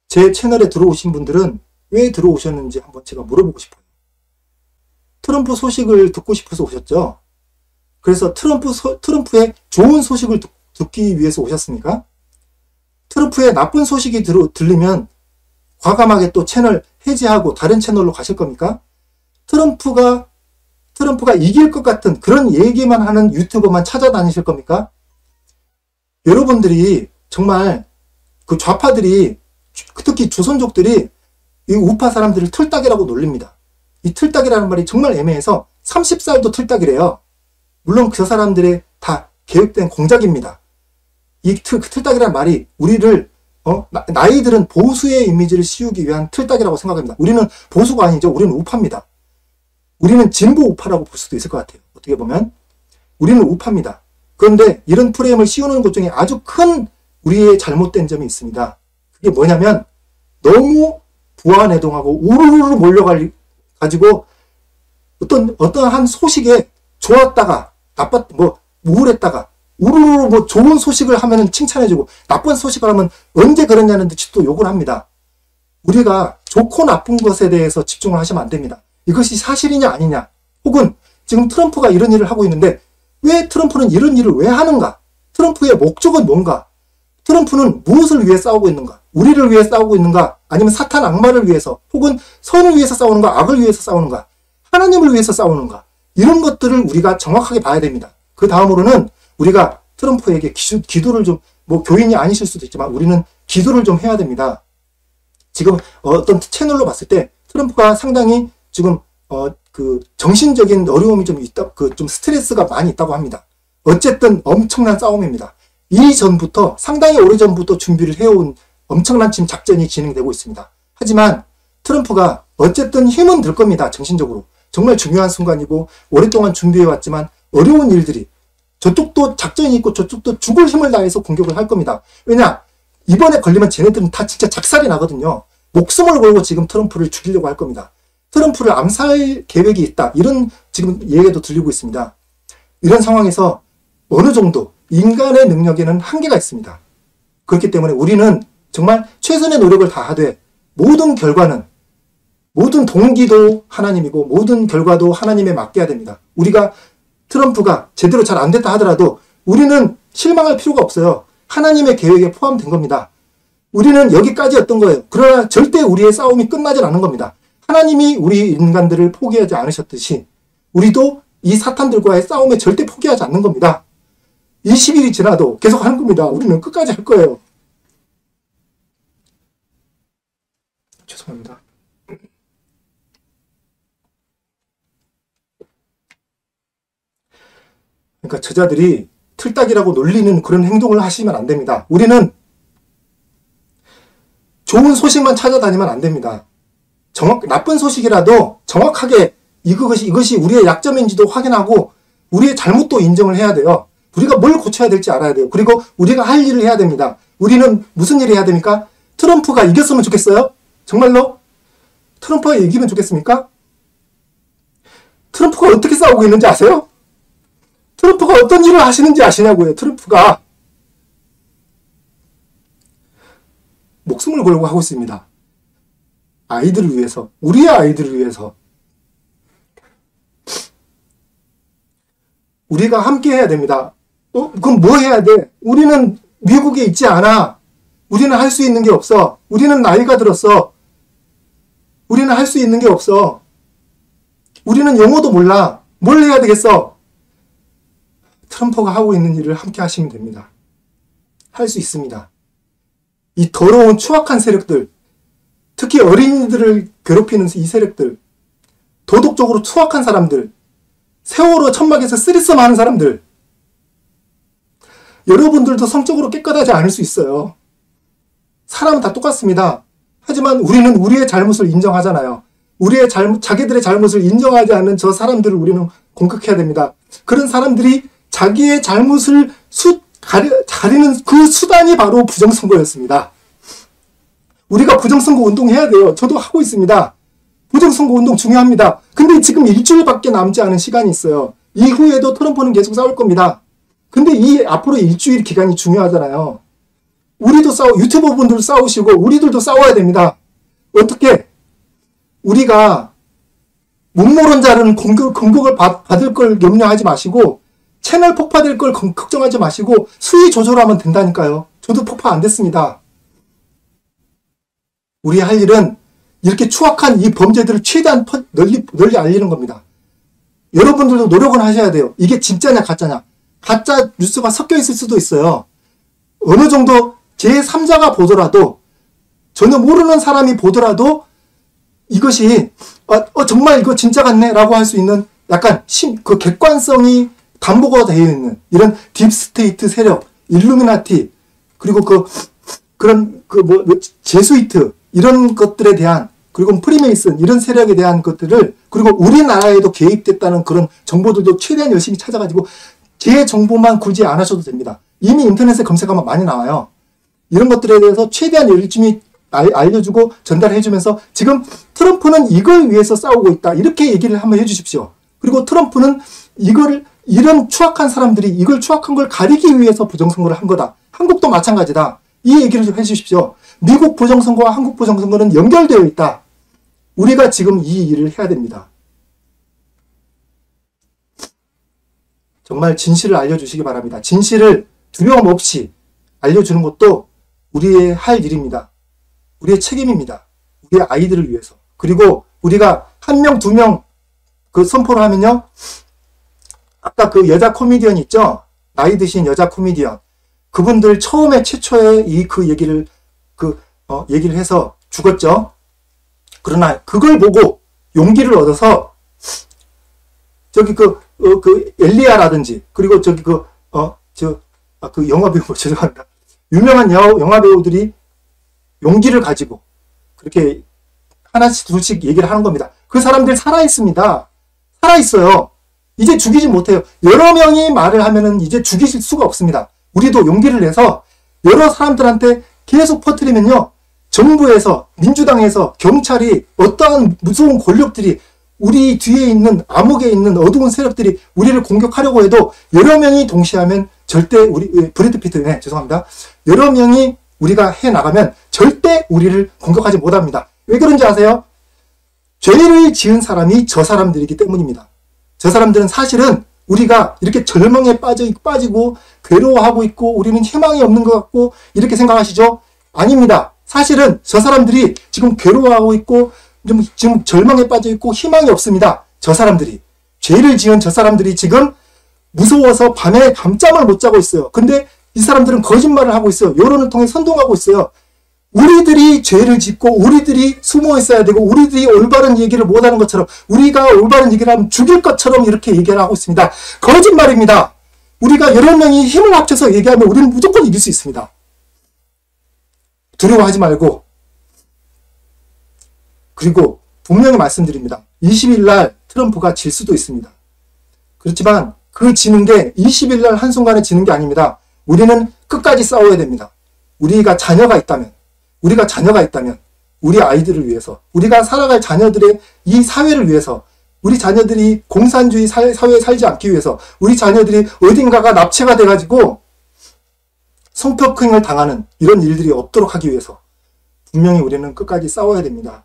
제 채널에 들어오신 분들은 왜 들어오셨는지 한번 제가 물어보고 싶어요. 트럼프 소식을 듣고 싶어서 오셨죠? 그래서 트럼프의 좋은 소식을 듣기 위해서 오셨습니까? 트럼프의 나쁜 소식이 들리면 과감하게 또 채널 해지하고 다른 채널로 가실 겁니까? 트럼프가 이길 것 같은 그런 얘기만 하는 유튜버만 찾아다니실 겁니까? 여러분들이 정말 그 좌파들이, 특히 조선족들이 이 우파 사람들을 틀딱이라고 놀립니다. 이 틀딱이라는 말이 정말 애매해서 30살도 틀딱이래요. 물론 그 사람들의 다 계획된 공작입니다. 이 틀딱이라는 말이 우리를 나이들은 보수의 이미지를 씌우기 위한 틀딱이라고 생각합니다. 우리는 보수가 아니죠. 우리는 우파입니다. 우리는 진보 우파라고 볼 수도 있을 것 같아요. 어떻게 보면 우리는 우파입니다. 그런데 이런 프레임을 씌우는 것 중에 아주 큰 우리의 잘못된 점이 있습니다. 그게 뭐냐면 너무 부안해동하고 우르르 몰려가지고 어떤 소식에 좋았다가 우울했다가 우르르 좋은 소식을 하면은 칭찬해주고 나쁜 소식을 하면 언제 그랬냐는 듯이 또 욕을 합니다. 우리가 좋고 나쁜 것에 대해서 집중을 하시면 안 됩니다. 이것이 사실이냐 아니냐, 혹은 지금 트럼프가 이런 일을 하고 있는데 왜 트럼프는 이런 일을 왜 하는가? 트럼프의 목적은 뭔가? 트럼프는 무엇을 위해 싸우고 있는가? 우리를 위해 싸우고 있는가? 아니면 사탄 악마를 위해서, 혹은 선을 위해서 싸우는가? 악을 위해서 싸우는가? 하나님을 위해서 싸우는가? 이런 것들을 우리가 정확하게 봐야 됩니다. 그 다음으로는 우리가 트럼프에게 기도를 좀, 교인이 아니실 수도 있지만 우리는 기도를 좀 해야 됩니다. 지금 어떤 채널로 봤을 때 트럼프가 상당히 지금 정신적인 어려움이 좀 있다, 좀 스트레스가 많이 있다고 합니다. 어쨌든 엄청난 싸움입니다. 이전부터, 상당히 오래전부터 준비를 해온 엄청난 지금 작전이 진행되고 있습니다. 하지만 트럼프가 어쨌든 힘은 들 겁니다. 정신적으로. 정말 중요한 순간이고 오랫동안 준비해왔지만 어려운 일들이, 저쪽도 작전이 있고 저쪽도 죽을 힘을 다해서 공격을 할 겁니다. 왜냐? 이번에 걸리면 쟤네들은 다 진짜 작살이 나거든요. 목숨을 걸고 지금 트럼프를 죽이려고 할 겁니다. 트럼프를 암살 계획이 있다, 이런 지금 얘기도 들리고 있습니다. 이런 상황에서 어느 정도 인간의 능력에는 한계가 있습니다. 그렇기 때문에 우리는 정말 최선의 노력을 다하되 모든 결과는, 모든 동기도 하나님이고 모든 결과도 하나님에 맡겨야 됩니다. 우리가 트럼프가 제대로 잘 안 됐다 하더라도 우리는 실망할 필요가 없어요. 하나님의 계획에 포함된 겁니다. 우리는 여기까지였던 거예요. 그러나 절대 우리의 싸움이 끝나질 않은 겁니다. 하나님이 우리 인간들을 포기하지 않으셨듯이 우리도 이 사탄들과의 싸움에 절대 포기하지 않는 겁니다. 20일이 지나도 계속 하는 겁니다. 우리는 끝까지 할 거예요. 죄송합니다. 그러니까 저자들이 틀딱이라고 놀리는 그런 행동을 하시면 안 됩니다. 우리는 좋은 소식만 찾아다니면 안 됩니다. 나쁜 소식이라도 정확하게 이것이 우리의 약점인지도 확인하고 우리의 잘못도 인정을 해야 돼요. 우리가 뭘 고쳐야 될지 알아야 돼요. 그리고 우리가 할 일을 해야 됩니다. 우리는 무슨 일을 해야 됩니까? 트럼프가 이겼으면 좋겠어요? 정말로? 트럼프가 이기면 좋겠습니까? 트럼프가 어떻게 싸우고 있는지 아세요? 트럼프가 어떤 일을 하시는지 아시냐고요. 트럼프가 목숨을 걸고 하고 있습니다. 아이들을 위해서, 우리의 아이들을 위해서. 우리가 함께 해야 됩니다. 그럼 뭐 해야 돼? 우리는 미국에 있지 않아. 우리는 할 수 있는 게 없어. 우리는 나이가 들었어. 우리는 할 수 있는 게 없어. 우리는 영어도 몰라. 뭘 해야 되겠어? 트럼프가 하고 있는 일을 함께 하시면 됩니다. 할 수 있습니다. 이 더러운 추악한 세력들, 특히 어린이들을 괴롭히는 이 세력들, 도덕적으로 추악한 사람들, 세월호 천막에서 쓰리썸 하는 사람들, 여러분들도 성적으로 깨끗하지 않을 수 있어요. 사람은 다 똑같습니다. 하지만 우리는 우리의 잘못을 인정하잖아요. 자기들의 잘못을 인정하지 않는 저 사람들을 우리는 공격해야 됩니다. 그런 사람들이 자기의 잘못을 가리는 그 수단이 바로 부정선거였습니다. 우리가 부정선거 운동해야 돼요. 저도 하고 있습니다. 부정선거 운동 중요합니다. 근데 지금 일주일밖에 남지 않은 시간이 있어요. 이후에도 트럼프는 계속 싸울 겁니다. 근데 이 앞으로 일주일 기간이 중요하잖아요. 우리도 유튜버 분들도 싸우시고 우리들도 싸워야 됩니다. 어떻게? 우리가 문모론자는 공격을 받을 걸 염려하지 마시고 채널 폭파될 걸 걱정하지 마시고 수위 조절하면 된다니까요. 저도 폭파 안 됐습니다. 우리 할 일은 이렇게 추악한 이 범죄들을 최대한 널리 알리는 겁니다. 여러분들도 노력을 하셔야 돼요. 이게 진짜냐 가짜냐. 가짜 뉴스가 섞여 있을 수도 있어요. 어느 정도 제3자가 보더라도 전혀 모르는 사람이 보더라도 이것이 정말 이거 진짜 같네 라고 할 수 있는 약간 그 객관성이 담보가 되어 있는 이런 딥스테이트 세력, 일루미나티 그리고 그런 제수이트 이런 것들에 대한 그리고 프리메이슨 이런 세력에 대한 것들을 그리고 우리나라에도 개입됐다는 그런 정보들도 최대한 열심히 찾아가지고 제 정보만 굳이 안 하셔도 됩니다. 이미 인터넷에 검색하면 많이 나와요. 이런 것들에 대해서 최대한 열심히 알려주고 전달해주면서 지금 트럼프는 이걸 위해서 싸우고 있다. 이렇게 얘기를 한번 해주십시오. 그리고 트럼프는 이런 추악한 사람들이 이걸 추악한 걸 가리기 위해서 부정선거를 한 거다. 한국도 마찬가지다. 이 얘기를 좀 해주십시오. 미국 부정선거와 한국 부정선거는 연결되어 있다. 우리가 지금 이 일을 해야 됩니다. 정말 진실을 알려주시기 바랍니다. 진실을 두려움 없이 알려주는 것도 우리의 할 일입니다. 우리의 책임입니다. 우리의 아이들을 위해서. 그리고 우리가 한 명, 두 명 그 선포를 하면요. 아까 그 여자 코미디언 있죠? 나이 드신 여자 코미디언. 그분들 최초에 그 얘기를 해서 죽었죠. 그러나 그걸 보고 용기를 얻어서 저기 엘리야라든지 그리고 저기 영화 배우 죄송합니다. 유명한 영화 배우들이 용기를 가지고 그렇게 하나씩 둘씩 얘기를 하는 겁니다. 그 사람들 살아있습니다. 살아있어요. 이제 죽이지 못해요. 여러 명이 말을 하면은 이제 죽이실 수가 없습니다. 우리도 용기를 내서 여러 사람들한테 계속 퍼뜨리면요. 정부에서, 민주당에서, 경찰이 어떠한 무서운 권력들이 우리 뒤에 있는 암흑에 있는 어두운 세력들이 우리를 공격하려고 해도 여러 명이 동시에 하면 절대 브래드 피트네 죄송합니다. 여러 명이 우리가 해나가면 절대 우리를 공격하지 못합니다. 왜 그런지 아세요? 죄를 지은 사람이 저 사람들이기 때문입니다. 저 사람들은 사실은 우리가 이렇게 절망에 빠지고 괴로워하고 있고 우리는 희망이 없는 것 같고 이렇게 생각하시죠? 아닙니다. 사실은 저 사람들이 지금 괴로워하고 있고 지금 절망에 빠져 있고 희망이 없습니다. 저 사람들이. 죄를 지은 저 사람들이 지금 무서워서 밤에 밤잠을 못 자고 있어요. 근데 이 사람들은 거짓말을 하고 있어요. 여론을 통해 선동하고 있어요. 우리들이 죄를 짓고 우리들이 숨어 있어야 되고 우리들이 올바른 얘기를 못하는 것처럼 우리가 올바른 얘기를 하면 죽일 것처럼 이렇게 얘기를 하고 있습니다. 거짓말입니다. 우리가 여러 명이 힘을 합쳐서 얘기하면 우리는 무조건 이길 수 있습니다. 두려워하지 말고 그리고 분명히 말씀드립니다. 20일 날 트럼프가 질 수도 있습니다. 그렇지만 그 지는 게 20일 날 한순간에 지는 게 아닙니다. 우리는 끝까지 싸워야 됩니다. 우리가 자녀가 있다면 우리 아이들을 위해서 우리가 살아갈 자녀들의 이 사회를 위해서 우리 자녀들이 공산주의 사회에 살지 않기 위해서 우리 자녀들이 어딘가가 납치가 돼가지고 성폭행을 당하는 이런 일들이 없도록 하기 위해서 분명히 우리는 끝까지 싸워야 됩니다.